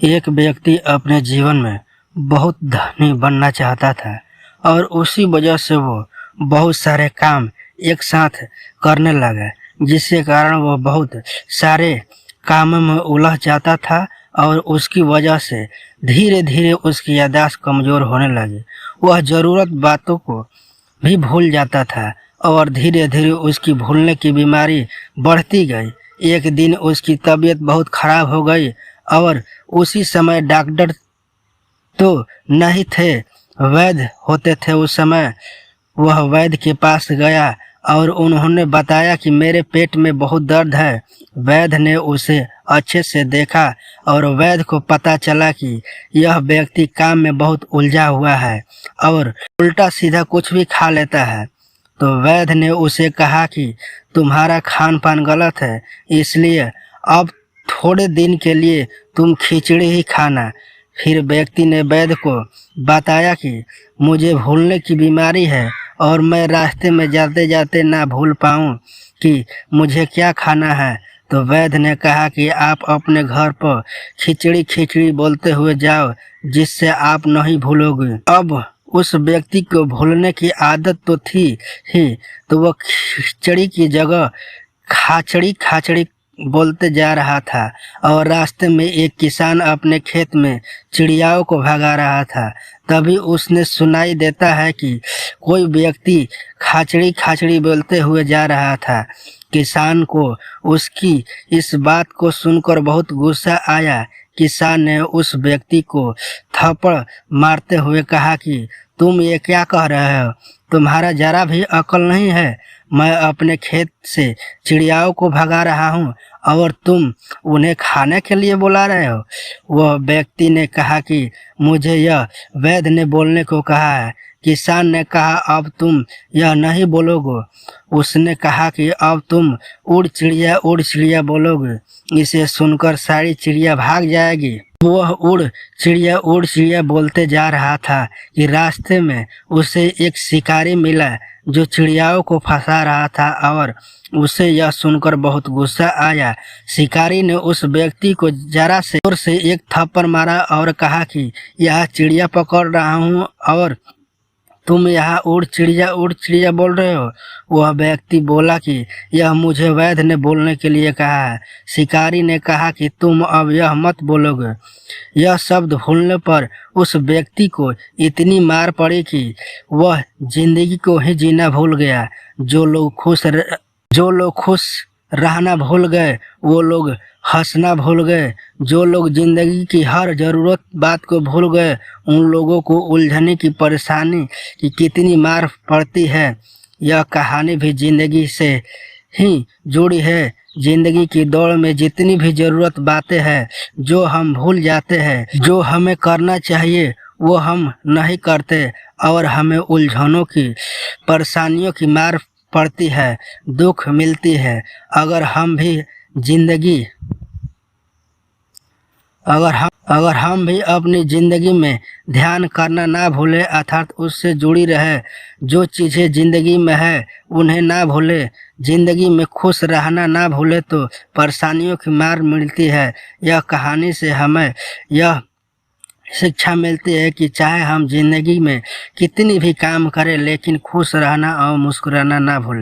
एक व्यक्ति अपने जीवन में बहुत धनी बनना चाहता था और उसी वजह से वो बहुत सारे काम एक साथ करने लगा, जिसके कारण वो बहुत सारे कामों में उलझ जाता था और उसकी वजह से धीरे धीरे उसकी याददाश्त कमज़ोर होने लगी। वह ज़रूरत बातों को भी भूल जाता था और धीरे धीरे उसकी भूलने की बीमारी बढ़ती गई। एक दिन उसकी तबीयत बहुत खराब हो गई और उसी समय डॉक्टर तो नहीं थे, वैद्य होते थे। उस समय वह वैद्य के पास गया और उन्होंने बताया कि मेरे पेट में बहुत दर्द है। वैद्य ने उसे अच्छे से देखा और वैद्य को पता चला कि यह व्यक्ति काम में बहुत उलझा हुआ है और उल्टा सीधा कुछ भी खा लेता है। तो वैद्य ने उसे कहा कि तुम्हारा खान पान गलत है, इसलिए अब थोड़े दिन के लिए तुम खिचड़ी ही खाना। फिर व्यक्ति ने वैद्य को बताया कि मुझे भूलने की बीमारी है और मैं रास्ते में जाते जाते ना भूल पाऊँ कि मुझे क्या खाना है। तो वैद्य ने कहा कि आप अपने घर पर खिचड़ी खिचड़ी बोलते हुए जाओ, जिससे आप नहीं भूलोगे। अब उस व्यक्ति को भूलने की आदत तो थी ही, तो वह खिचड़ी की जगह खाचड़ी खाचड़ी बोलते जा रहा था और रास्ते में एक किसान अपने खेत में चिड़ियाओं को भगा रहा था। तभी उसने सुनाई देता है कि कोई व्यक्ति खाचड़ी खाचड़ी बोलते हुए जा रहा था। किसान को उसकी इस बात को सुनकर बहुत गुस्सा आया। किसान ने उस व्यक्ति को थप्पड़ मारते हुए कहा कि तुम ये क्या कह रहे हो? तुम्हारा जरा भी अकल नहीं है। मैं अपने खेत से चिड़ियाओं को भगा रहा हूँ और तुम उन्हें खाने के लिए बुला रहे हो। वह व्यक्ति ने कहा कि मुझे यह वैद्य ने बोलने को कहा है। किसान ने कहा अब तुम यह नहीं बोलोगे। उसने कहा कि अब तुम उड़ चिड़िया बोलोगे। इसे सुनकर सारी चिड़िया भाग जाएगी। वह उड़ चिड़िया बोलते जा रहा था कि रास्ते में उसे एक शिकारी मिला जो चिड़ियाओं को फंसा रहा था और उसे यह सुनकर बहुत गुस्सा आया। शिकारी ने उस व्यक्ति को जरा से जोर से एक थप्पड़ मारा और कहा कि यह चिड़िया पकड़ रहा हूँ और तुम यहाँ उड़ चिड़िया बोल रहे हो। वह व्यक्ति बोला कि यह मुझे वैद्य ने बोलने के लिए कहा है। शिकारी ने कहा कि तुम अब यह मत बोलोगे। यह शब्द भूलने पर उस व्यक्ति को इतनी मार पड़ी कि वह जिंदगी को ही जीना भूल गया। जो लोग खुश रहना भूल गए, वो लोग हंसना भूल गए। जो लोग जिंदगी की हर ज़रूरत बात को भूल गए, उन लोगों को उलझने की परेशानी की कितनी मार पड़ती है। यह कहानी भी जिंदगी से ही जुड़ी है। जिंदगी की दौड़ में जितनी भी ज़रूरत बातें हैं जो हम भूल जाते हैं, जो हमें करना चाहिए वो हम नहीं करते और हमें उलझनों की परेशानियों की मार पड़ती है, दुख मिलती है। अगर हम भी अपनी जिंदगी में ध्यान करना ना भूले, अर्थात उससे जुड़ी रहे, जो चीज़ें जिंदगी में है उन्हें ना भूले, जिंदगी में खुश रहना ना भूले, तो परेशानियों की मार मिलती है। यह कहानी से हमें यह शिक्षा मिलती है कि चाहे हम जिंदगी में कितनी भी काम करें, लेकिन खुश रहना और मुस्कुराना ना भूलें।